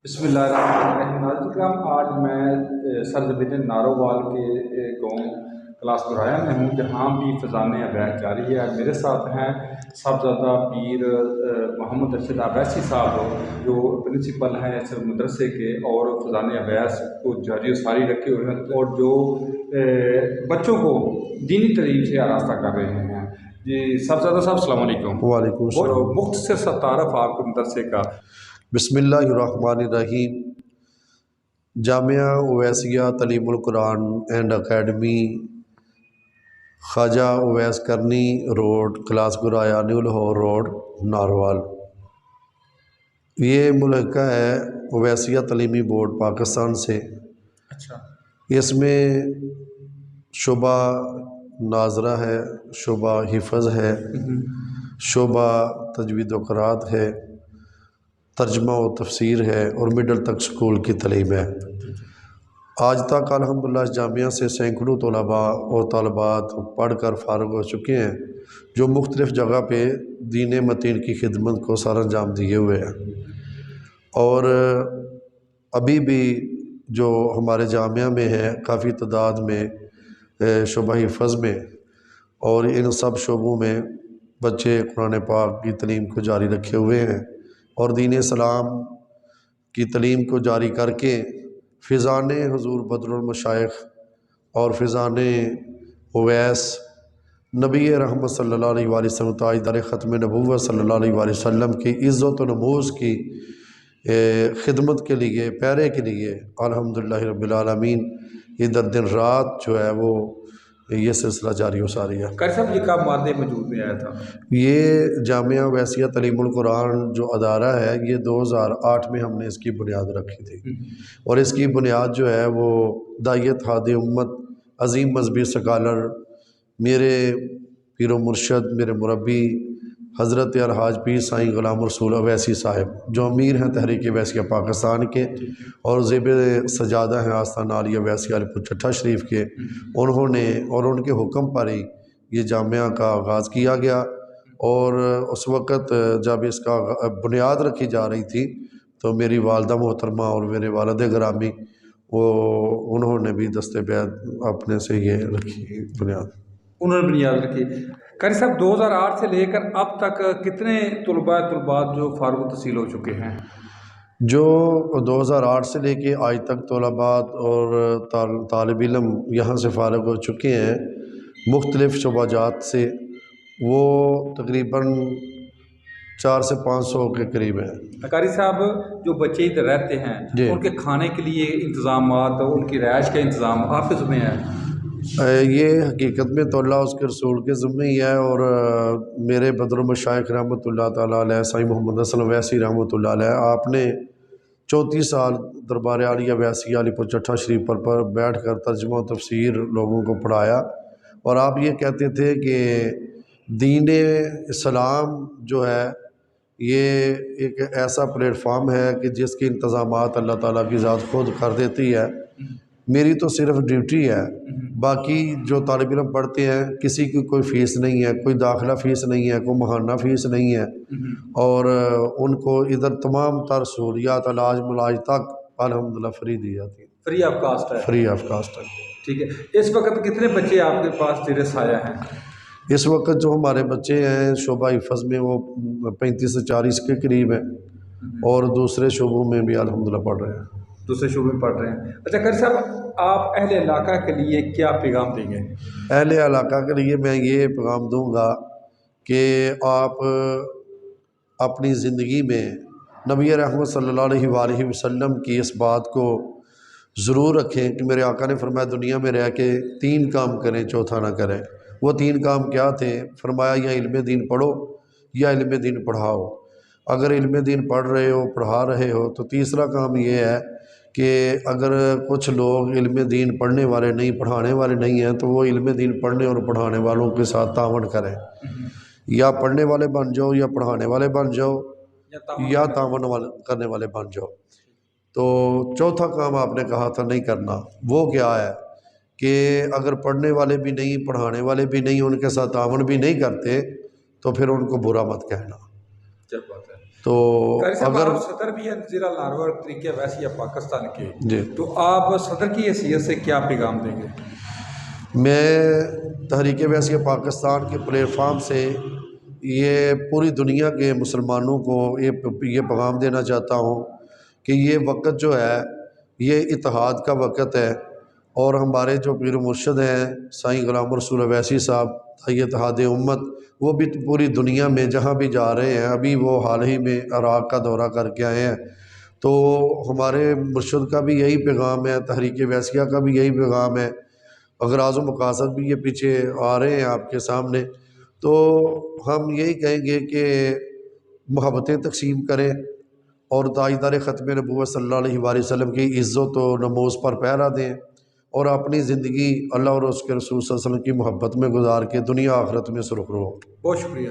بسم اللہ الرحمن الرحیم۔ ناظرین کرام، آج میں سرزمین نارووال کے گاؤں کلاس برایا میں ہوں، جہاں بھی فضان عبید جاری ہے۔ آج میرے ساتھ ہیں صاحبزادہ پیر محمد ارشد اویسی صاحب، جو پرنسپل ہیں اس مدرسے کے، اور فضان عبید کو جاری و ساری رکھے ہوئے ہیں، اور جو بچوں کو دینی تعلیم سے آراستہ کر رہے ہیں۔ جی صاحبزادہ صاحب، السلام علیکم۔ وعلیکم السلام۔ مختصر سا تعارف آپ کے مدرسے کا۔ بسم اللہ الرحمن الرحیم۔ جامعہ اویسیہ تعلیم القرآن اینڈ اکیڈمی، خواجہ اویس کرنی روڈ، کلاس برایا، نیو لاہور روڈ، ناروال۔ یہ ملحقہ ہے اویسیہ تعلیمی بورڈ پاکستان سے۔ اچھا۔ اس میں شعبہ ناظرہ ہے، شعبہ حفظ ہے، شعبہ تجوید و قرات ہے، ترجمہ و تفسیر ہے، اور مڈل تک سکول کی تعلیم ہے۔ آج تک الحمدللہ اس جامعہ سے سینکڑوں طلباء اور طالبات پڑھ کر فارغ ہو چکے ہیں، جو مختلف جگہ پہ دین متین کی خدمت کو سر انجام دیے ہوئے ہیں۔ اور ابھی بھی جو ہمارے جامعہ میں ہے کافی تعداد میں شعبہ حفظ میں اور ان سب شعبوں میں بچے قرآن پاک کی تعلیم کو جاری رکھے ہوئے ہیں، اور دین اسلام کی تعلیم کو جاری کر کے فیضان حضور بدر المشائخ اور فیضان اویس نبی رحمت صلی اللہ علیہ وآلہ وسلم، تاجدار ختم نبوت صلی اللہ علیہ وآلہ وسلم کی عزت و نموز کی خدمت کے لیے، پیرے کے لیے الحمدللہ رب العالمین ادھر دن رات جو ہے وہ یہ سلسلہ جاری و ساری ہے۔ قاری صاحب، یہ کب مادے وجود میں آیا تھا؟ یہ جامعہ اویسیہ تعلیم القرآن جو ادارہ ہے، یہ 2008 میں ہم نے اس کی بنیاد رکھی تھی، اور اس کی بنیاد جو ہے وہ داعیت ہادی امت، عظیم مذہبی سکالر، میرے پیر و مرشد، میرے مربی حضرت الحاج پیر سائیں غلام رسول اویسی صاحب، جو امیر ہیں تحریک اویسیہ پاکستان کے، اور زیب سجادہ ہیں آستانہ عالیہ اویسی علی پور چٹھا شریف کے، انہوں نے اور ان کے حکم پر ہی یہ جامعہ کا آغاز کیا گیا۔ اور اس وقت جب اس کا بنیاد رکھی جا رہی تھی تو میری والدہ محترمہ اور میرے والد گرامی انہوں نے بھی دست بیعت اپنے سے یہ رکھی بنیاد۔ انہوں نے بنیاد رکھی۔ قاری صاحب، 2008 سے لے کر اب تک کتنے طلباء جو فارغ التحصیل ہو چکے ہیں؟ جو 2008 سے لے کے آج تک طلباء اور طالب علم یہاں سے فارغ ہو چکے ہیں مختلف شعبہ جات سے، وہ تقریباً 400 سے 500 کے قریب ہیں۔ قاری صاحب، جو بچے ادھر رہتے ہیں جی، ان کے کھانے کے لیے انتظامات، ان کی رہائش کا انتظام آپ کے ذمہ ہے؟ یہ حقیقت میں تو اللہ اس کے رسول کے ذمہ ہی ہے، اور میرے بدر المشائخ رحمۃ اللہ تعالیٰ علیہ، سائیں محمد حسن اویسی رحمۃ اللہ علیہ، آپ نے 34 سال دربار عالیہ اویسی علی پور چٹھا شریف پر بیٹھ کر ترجمہ و تفسیر لوگوں کو پڑھایا، اور آپ یہ کہتے تھے کہ دین اسلام جو ہے یہ ایک ایسا پلیٹ فارم ہے کہ جس کے انتظامات اللہ تعالیٰ کی ذات خود کر دیتی ہے، میری تو صرف ڈیوٹی ہے، باقی جو طالب علم پڑھتے ہیں کسی کی کوئی فیس نہیں ہے، کوئی داخلہ فیس نہیں ہے، کوئی ماہانہ فیس نہیں ہے، اور ان کو ادھر تمام تر سہولیات علاج ملاج تک الحمدللہ فری دی جاتی ہے۔ فری آف کاسٹ ہے؟ فری آف کاسٹ ہے۔ ٹھیک ہے۔ اس وقت کتنے بچے آپ کے پاس زیر سایہ ہیں؟ اس وقت جو ہمارے بچے ہیں شعبہ حفظ میں وہ 35 سے 40 کے قریب ہیں، اور دوسرے شعبوں میں بھی الحمدللہ پڑھ رہے ہیں۔ دوسرے شعبے میں پڑھ رہے ہیں۔ اچھا قاری صاحب، آپ اہل علاقہ کے لیے کیا پیغام دیں گے؟ اہل علاقہ کے لیے میں یہ پیغام دوں گا کہ آپ اپنی زندگی میں نبی رحمت صلی اللہ علیہ وآلہ وسلم کی اس بات کو ضرور رکھیں کہ میرے آقا نے فرمایا دنیا میں رہ کے 3 کام کریں، چوتھا نہ کریں۔ وہ 3 کام کیا تھے؟ فرمایا یا علم دین پڑھو یا علم دین پڑھاؤ۔ اگر علم دین پڑھ رہے ہو، پڑھا رہے ہو، تو تیسرا کام یہ ہے کہ اگر کچھ لوگ علم دین پڑھنے والے نہیں، پڑھانے والے نہیں ہیں، تو وہ علم دین پڑھنے اور پڑھانے والوں کے ساتھ تعاون کریں۔ یا پڑھنے والے بن جاؤ، یا پڑھانے والے بن جاؤ، یا تعاون کرنے والے بن جاؤ۔ تو چوتھا کام آپ نے کہا تھا نہیں کرنا، وہ کیا ہے کہ اگر پڑھنے والے بھی نہیں، پڑھانے والے بھی نہیں، ان کے ساتھ تعاون بھی نہیں کرتے، تو پھر ان کو برا مت کہنا۔ کیا بات ہے۔ تو قاری صاحب اگر آپ صدر بھی ہیں نذیر ناروال طریقہ ویسیہ پاکستان کے، جی تو آپ صدر کی حیثیت سے کیا پیغام دیں گے؟ میں تحریک ویسیہ پاکستان کے پلیٹ فارم سے یہ پوری دنیا کے مسلمانوں کو یہ پیغام دینا چاہتا ہوں کہ یہ وقت جو ہے یہ اتحاد کا وقت ہے، اور ہمارے جو پیر و مرشد ہیں سائیں غلام رسول اویسی صاحب یہ اتحاد امت، وہ بھی پوری دنیا میں جہاں بھی جا رہے ہیں، ابھی وہ حال ہی میں عراق کا دورہ کر کے آئے ہیں، تو ہمارے مرشد کا بھی یہی پیغام ہے، تحریک ویسیہ کا بھی یہی پیغام ہے، اغراض و مقاصد بھی یہ پیچھے آ رہے ہیں آپ کے سامنے، تو ہم یہی کہیں گے کہ محبتیں تقسیم کریں اور تاجدار ختم نبوت صلی اللہ علیہ وآلہ وسلم کی عزت و نموز پر پہرا دیں، اور اپنی زندگی اللہ اور اس کے رسول صلی اللہ علیہ وسلم کی محبت میں گزار کے دنیا آخرت میں سرخرو ہو۔ بہت شکریہ۔